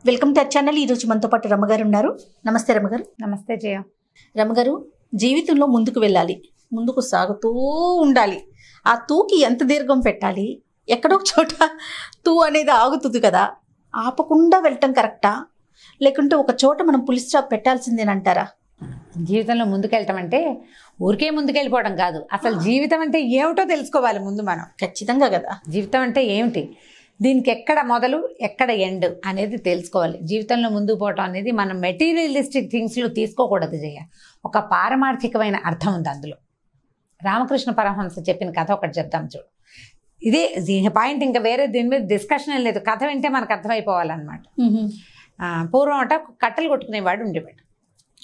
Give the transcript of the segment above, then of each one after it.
Welcome to our channel. ఈరోజు మనతో పాటు రమ్మగారు ఉన్నారు. నమస్తే రమ్మగారు. నమస్తే జయ. రమ్మగారు, జీవితంలో ముందుకు వెళ్ళాలి, ముందుకు సాగుతూ ఉండాలి. ఆ తూకి ఎంత దీర్ఘం పెట్టాలి? ఎక్కడో చోట తూ అనేది ఆగుతుంది కదా, ఆపకుండా వెళ్ళటం కరెక్టా, లేకుంటే ఒక చోట మనం పులి స్టాప్ పెట్టాల్సిందేనంటారా? జీవితంలో ముందుకెళ్ళటం అంటే ఊరికే ముందుకెళ్ళిపోవడం కాదు, అసలు జీవితం అంటే ఏమిటో తెలుసుకోవాలి ముందు మనం. ఖచ్చితంగా కదా. జీవితం అంటే ఏమిటి, దీనికి ఎక్కడ మొదలు ఎక్కడ ఎండ్ అనేది తెలుసుకోవాలి. జీవితంలో ముందుకు పోవటం అనేది మనం మెటీరియలిస్టిక్ థింగ్స్లో తీసుకోకూడదు జయ. ఒక పారమార్థికమైన అర్థం ఉంది అందులో. రామకృష్ణ పరమహంస చెప్పిన కథ ఒకటి చెప్తాం చూడు. ఇదే పాయింట్, ఇంకా వేరే దీని మీద డిస్కషన్ ఏం లేదు. కథ వింటే మనకు అర్థమైపోవాలన్నమాట. పూర్వం అట కట్టెలు కొట్టుకునేవాడు ఉండేవాడు.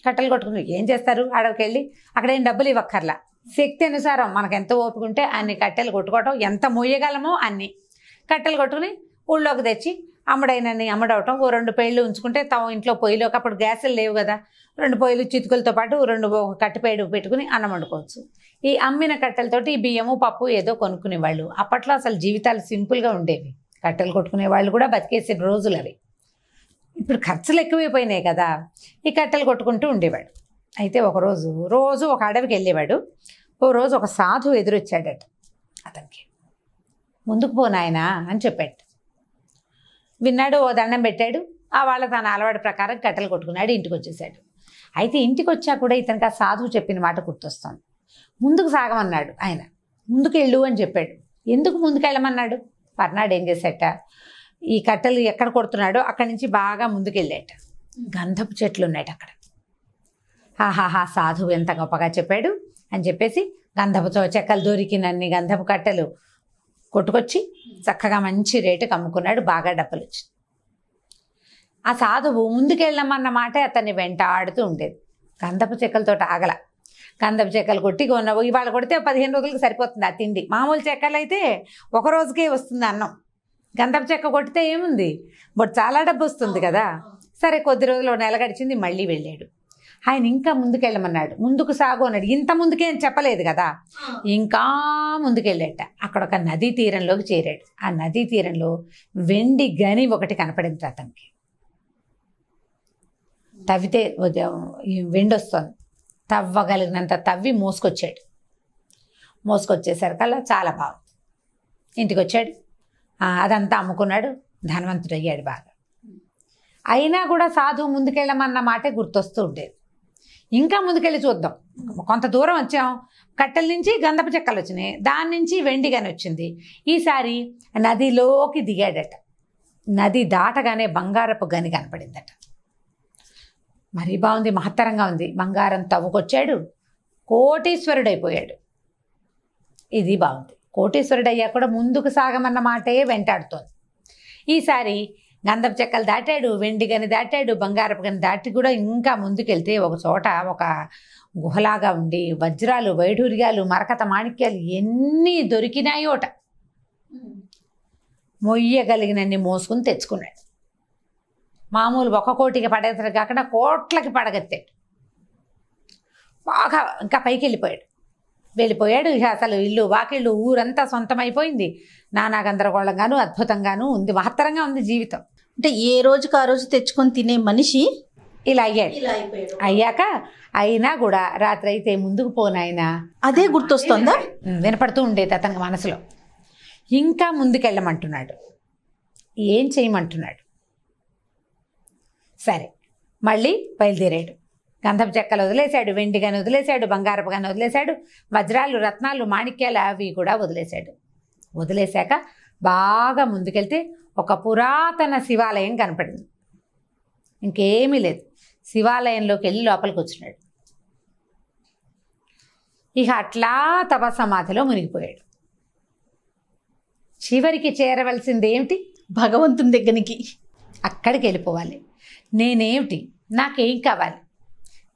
కట్టెలు కొట్టుకుని ఏం చేస్తారు, అడవికి వెళ్ళి అక్కడ ఏం డబ్బులు ఇవ్వక్కర్లా, శక్తి అనుసారం మనకు ఎంత ఓపిక ఉంటే అన్ని కట్టెలు కొట్టుకోవటం, ఎంత మొయ్యగలమో అన్ని కట్టెలు కొట్టుకుని ఊళ్ళోకి తెచ్చి అమ్మడైనని అమ్మడవటం. ఓ 2 పేళ్ళు ఉంచుకుంటే తమ ఇంట్లో పొయ్యిలోకి, అప్పుడు గ్యాసులు లేవు కదా, 2 పొయ్యిలు చితుకులతో పాటు 2 కట్టెపేడు పెట్టుకుని అన్నం వండుకోవచ్చు. ఈ అమ్మిన కట్టెలతోటి ఈ బియ్యము పప్పు ఏదో కొనుక్కునేవాళ్ళు. అప్పట్లో అసలు జీవితాలు సింపుల్గా ఉండేవి. కట్టెలు కొట్టుకునే వాళ్ళు కూడా బతికేసిన రోజులు అవి. ఇప్పుడు ఖర్చులు ఎక్కువైపోయినాయి కదా, ఈ కట్టెలు కొట్టుకుంటూ ఉండేవాడు. అయితే రోజు ఒక అడవికి వెళ్ళేవాడు. ఓ రోజు ఒక సాధువు ఎదురొచ్చాడట అతనికి. ముందుకు పోనాయనా అని చెప్పాడు. విన్నాడు, ఓ దండం పెట్టాడు. వాళ్ళ తన అలవాటు ప్రకారం కట్టెలు కొట్టుకున్నాడు, ఇంటికి వచ్చేసాడు. అయితే ఇంటికి వచ్చా కూడా ఇతనికి ఆ సాధువు చెప్పిన మాట గుర్తొస్తుంది. ముందుకు సాగమన్నాడు ఆయన, ముందుకు వెళ్ళు అని చెప్పాడు. ఎందుకు ముందుకు వెళ్ళమన్నాడు? పర్నాడు ఏం చేశాట, ఈ కట్టెలు ఎక్కడ కొడుతున్నాడో అక్కడి నుంచి బాగా ముందుకు వెళ్ళాట. గంధపు చెట్లు ఉన్నాయట అక్కడ. హాహాహా, సాధువు ఎంత గొప్పగా చెప్పాడు అని చెప్పేసి గంధపు చెక్కలు దొరికినన్ని గంధపు కట్టెలు కొట్టుకొచ్చి చక్కగా మంచి రేటుకి అమ్ముకున్నాడు. బాగా డబ్బులు వచ్చి ఆ సాధువు ముందుకెళ్ళమన్న మాట అతన్ని వెంటాడుతూ ఉండేది. గంధపు చెక్కలతో ఆగల. గంధపు చెక్కలు కొట్టి ఇవాళ కొడితే 15 రోజులకి సరిపోతుంది ఆ తిండి. మామూలు చెక్కలు అయితే ఒక రోజుకే వస్తుంది అన్నం. గంధపు చెక్క కొట్టితే ఏముంది, బట్ చాలా డబ్బు వస్తుంది కదా. సరే, కొద్ది రోజులు నెల గడిచింది, మళ్ళీ వెళ్ళాడు. ఆయన ఇంకా ముందుకెళ్ళమన్నాడు. ముందుకు సాగు అన్నాడు. ఇంత ముందుకేం చెప్పలేదు కదా, ఇంకా ముందుకెళ్ళాట. అక్కడ ఒక నదీ తీరంలోకి చేరాడు. ఆ నదీ తీరంలో వెండి గని ఒకటి కనపడింది అతనికి. తవ్వితే వెండి వస్తుంది. తవ్వగలిగినంత తవ్వి మోసుకొచ్చేసరికల్లా చాలా బాగుంది. ఇంటికి వచ్చాడు, అదంతా అమ్ముకున్నాడు, ధనవంతుడు అయ్యాడు బాగా. అయినా కూడా సాధువు ముందుకెళ్ళమన్న మాటే గుర్తొస్తూ ఉండేది. ఇంకా ముందుకెళ్ళి చూద్దాం, కొంత దూరం వచ్చాం, కట్టెల నుంచి గంధపు చెక్కలు వచ్చినాయి, దాని నుంచి వెండి గని వచ్చింది. ఈసారి నదిలోకి దిగాడట. నది దాటగానే బంగారపు గని కనపడిందట. మరీ బాగుంది, మహత్తరంగా ఉంది. బంగారం తవ్వుకొచ్చాడు, కోటీశ్వరుడైపోయాడు. ఇది బాగుంది. కోటీశ్వరుడయ్యా కూడా ముందుకు సాగమన్న మాటే వెంటాడుతోంది. ఈసారి గంధపు చెక్కలు దాటాడు, వెండి గని దాటాడు, బంగారపు గని దాటి కూడా ఇంకా ముందుకెళ్తే ఒక చోట ఒక గుహలాగా ఉండి వజ్రాలు, వైఢూర్యాలు, మరకత మాణిక్యాలు ఎన్ని దొరికినాయోట. మొయ్యగలిగినన్ని మోసుకుని తెచ్చుకున్నాడు. మామూలు 1 కోటికి పడేసరి కాకుండా కోట్లకి పడగెత్తాడు. బాగా ఇంకా పైకి వెళ్ళిపోయాడు. ఇక అసలు ఇల్లు వాకిళ్ళు ఊరంతా సొంతమైపోయింది. నానా గందరగోళంగాను అద్భుతంగాను ఉంది, మహత్తరంగా ఉంది జీవితం. అంటే ఏ రోజుకి ఆ రోజు తెచ్చుకొని తినే మనిషి ఇలా అయ్యాడు. అయ్యాక అయినా కూడా రాత్రి అయితే ముందుకు పోనాయన అదే గుర్తొస్తుందా, వినపడుతూ ఉండేది అతనికి మనసులో. ఇంకా ముందుకెళ్ళమంటున్నాడు, ఏం చేయమంటున్నాడు. సరే, మళ్ళీ బయలుదేరాడు. గంధపు చెక్కలు వదిలేశాడు, వెండి గని వదిలేశాడు, బంగారపు గని వదిలేశాడు, వజ్రాలు, రత్నాలు, మాణిక్యాలు అవి కూడా వదిలేశాక బాగా ముందుకెళ్తే ఒక పురాతన శివాలయం కనపడింది. ఇంకేమీ లేదు. శివాలయంలోకి వెళ్ళి లోపలికి వచ్చినాడు. ఇక అట్లా తపసమాధిలో మునిగిపోయాడు. చివరికి చేరవలసింది ఏమిటి, భగవంతుని దగ్గరికి. అక్కడికి వెళ్ళిపోవాలి. నేనేమిటి, నాకేం కావాలి,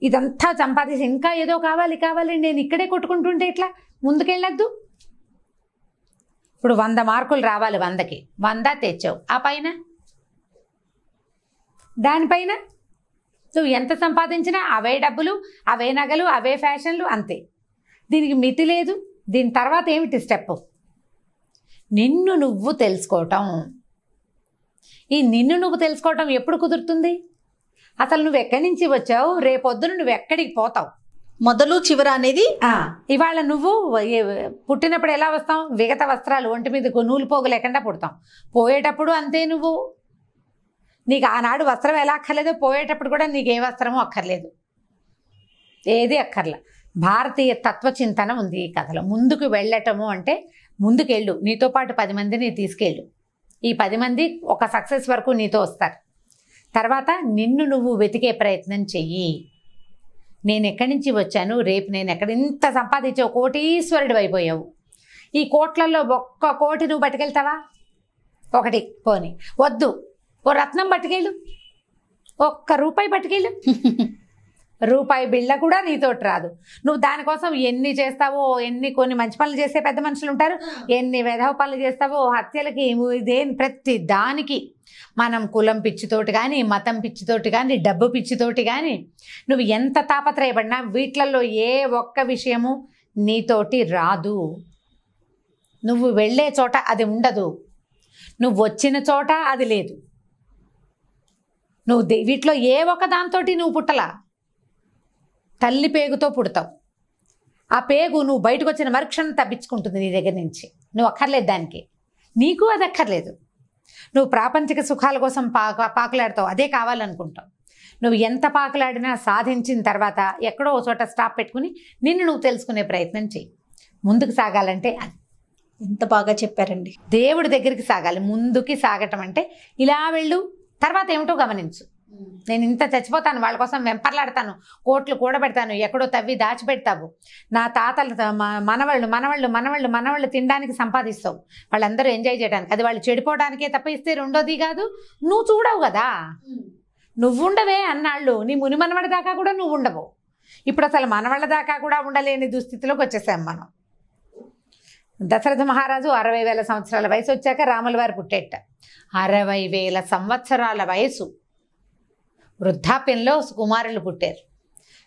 ఇదంతా సంపాదించి ఇంకా ఏదో కావాలి, నేను ఇక్కడే కొట్టుకుంటుంటే ఇట్లా ముందుకెళ్ళొద్దు. ఇప్పుడు 100 మార్కులు రావాలి, 100కి 100 తెచ్చావు. ఆ పైన దానిపైన నువ్వు ఎంత సంపాదించినా అవే డబ్బులు, అవే నగలు, అవే ఫ్యాషన్లు, అంతే. దీనికి మితి లేదు. దీని తర్వాత ఏమిటి స్టెప్, నిన్ను నువ్వు తెలుసుకోవటం. ఈ నిన్ను నువ్వు తెలుసుకోవటం ఎప్పుడు కుదురుతుంది? అసలు నువ్వు ఎక్కడి నుంచి వచ్చావు, రేపొద్దున నువ్వు ఎక్కడికి పోతావు? మొదలు చివర అనేది ఇవాళ నువ్వు పుట్టినప్పుడు ఎలా వస్తాం? విగత వస్త్రాలు ఒంటి మీద నూలు పోగు లేకుండా పుడతాం. పోయేటప్పుడు అంతే. నువ్వు నీకు ఆనాడు వస్త్రం ఎలా అక్కర్లేదో పోయేటప్పుడు కూడా నీకు ఏ వస్త్రమూ అక్కర్లేదు, ఏది అక్కర్లా. భారతీయ తత్వచింతన ఉంది ఈ కథలో. ముందుకు వెళ్ళటము అంటే ముందుకెళ్ళు, నీతో పాటు 10 మందిని తీసుకెళ్ళు. ఈ 10 మంది ఒక సక్సెస్ వరకు నీతో వస్తారు. తర్వాత నిన్ను నువ్వు వెతికే ప్రయత్నం చెయ్యి. నేను ఎక్కడి నుంచి వచ్చాను, రేపు నేను ఎక్కడ ఇంత సంపాదించావు, కోటీశ్వరుడు అయిపోయావు. ఈ కోట్లలో 1 కోటి నువ్వు పట్టుకెళ్తావా? 1 పోని వద్దు, ఓ రత్నం పట్టుకెళ్ళు, 1 రూపాయి పట్టుకెళ్ళు. రూపాయి బిళ్ళ కూడా నీతోటి రాదు. నువ్వు దానికోసం ఎన్ని చేస్తావో, కొన్ని మంచి పనులు చేసే పెద్ద మనుషులు ఉంటారు, ఎన్ని వెధవ పనులు చేస్తావో, హత్యలకి ప్రతి దానికి మనం కులం పిచ్చితోటి కానీ, మతం పిచ్చితోటి కానీ, డబ్బు పిచ్చితోటి కానీ నువ్వు ఎంత తాపత్రయపడినా వీటిలలో ఏ ఒక్క విషయము నీతోటి రాదు. నువ్వు వెళ్ళే చోట అది ఉండదు, నువ్వు వచ్చిన చోట అది లేదు. నువ్వు వీటిలో ఏ ఒక్క దాంతోటి నువ్వు పుట్టలా. తల్లి పేగుతో పుడతావు. ఆ పేగు నువ్వు బయటకు వచ్చిన మరుక్షణం తప్పించుకుంటుంది నీ దగ్గర నుంచి. నువ్వు అక్కర్లేదు దానికి, నీకు అది అక్కర్లేదు. నువ్వు ప్రాపంచిక సుఖాల కోసం పాకులాడతావు, అదే కావాలనుకుంటావు. నువ్వు ఎంత పాకులాడినా సాధించిన తర్వాత ఎక్కడో ఓ చోట స్టాప్ పెట్టుకుని నిన్ను నువ్వు తెలుసుకునే ప్రయత్నం చెయ్యి. ముందుకు సాగాలంటే అది. ఎంత బాగా చెప్పారండి. దేవుడి దగ్గరికి సాగాలి. ముందుకి సాగటం అంటే ఇలా వెళ్ళు, తర్వాత ఏమిటో గమనించు. నేను ఇంత చచ్చిపోతాను, వాళ్ళ కోసం వెంపర్లాడతాను, కోట్లు కూడబెడతాను, ఎక్కడో తవ్వి దాచిపెడతావు. నా తాతలు మనవాళ్ళు తినడానికి సంపాదిస్తావు, వాళ్ళందరూ ఎంజాయ్ చేయడానికి. అది వాళ్ళు చెడిపోవడానికే తప్ప ఇస్తే రెండోది కాదు. నువ్వు చూడవు కదా, నువ్వుండవే అన్నాళ్ళు. నీ ముని మనవడి దాకా కూడా నువ్వు ఉండవు. ఇప్పుడు అసలు మనవాళ్ళ దాకా కూడా ఉండలేని దుస్థితిలోకి వచ్చేసాం మనం. దశరథ మహారాజు 60,000 సంవత్సరాల వయసు వచ్చాక రాముల వారు పుట్టేట. 60,000 సంవత్సరాల వయసు వృద్ధాప్యంలో కుమారులు పుట్టారు.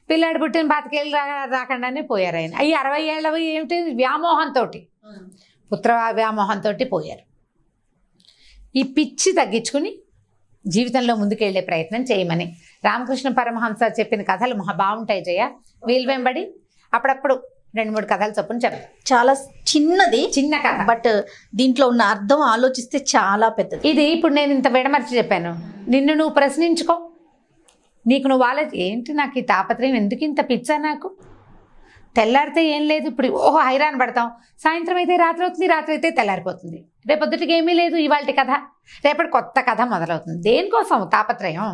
పిల్లాడు పుట్టిన 5 ఏళ్ళు రాకుండానే పోయారు ఆయన. అవి 60 ఏళ్ళవి ఏమిటి, వ్యామోహంతో, పుత్ర వ్యామోహంతో పోయారు. ఈ పిచ్చి తగ్గించుకుని జీవితంలో ముందుకెళ్లే ప్రయత్నం చేయమని రామకృష్ణ పరమహంస చెప్పిన కథలు బాగుంటాయి జయ. వీలు వెంబడి అప్పుడప్పుడు 2-3 కథలు చొప్పున చెప్తాను. చాలా చిన్న కథ, బట్ దీంట్లో ఉన్న అర్థం ఆలోచిస్తే చాలా పెద్దది. ఇది ఇప్పుడు నేను ఇంత విడమర్చి చెప్పాను. నిన్ను నువ్వు ప్రశ్నించుకో. నీకు నువ్వు ఏంటి నాకు ఈ తాపత్రయం, ఎందుకు ఇంత పిచ్చా నాకు? తెల్లారితే ఏం లేదు, ఇప్పుడు హైరాన్ పడతాం. సాయంత్రం అయితే రాత్రి అవుతుంది, రాత్రి అయితే తెల్లారిపోతుంది. రేపొద్దుటికి ఏమీ లేదు ఇవాళ కథ, రేపటి కొత్త కథ మొదలవుతుంది. దేనికోసం తాపత్రయం,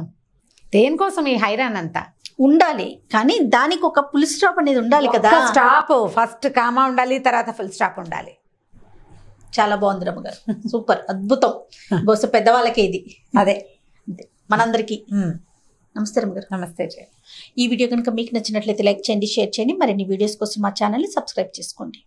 దేనికోసం ఈ హైరాన్ అంతా? ఉండాలి కానీ దానికి ఒక ఫుల్ స్టాప్ అనేది ఉండాలి కదా. స్టాప్, ఫస్ట్ కామా ఉండాలి, తర్వాత ఫుల్ స్టాప్ ఉండాలి. చాలా బాగుంది రమ్మగారు, సూపర్, అద్భుతం. బహుశా పెద్దవాళ్ళకి ఇది అదే మనందరికీ. నమస్తే రమ్మగారు. నమస్తే. ఈ వీడియో కనుక మీకు నచ్చినట్లయితే లైక్ చేయండి, షేర్ చేయండి. మరిన్ని వీడియోస్ కోసం మా ఛానల్ని సబ్స్క్రైబ్ చేసుకోండి.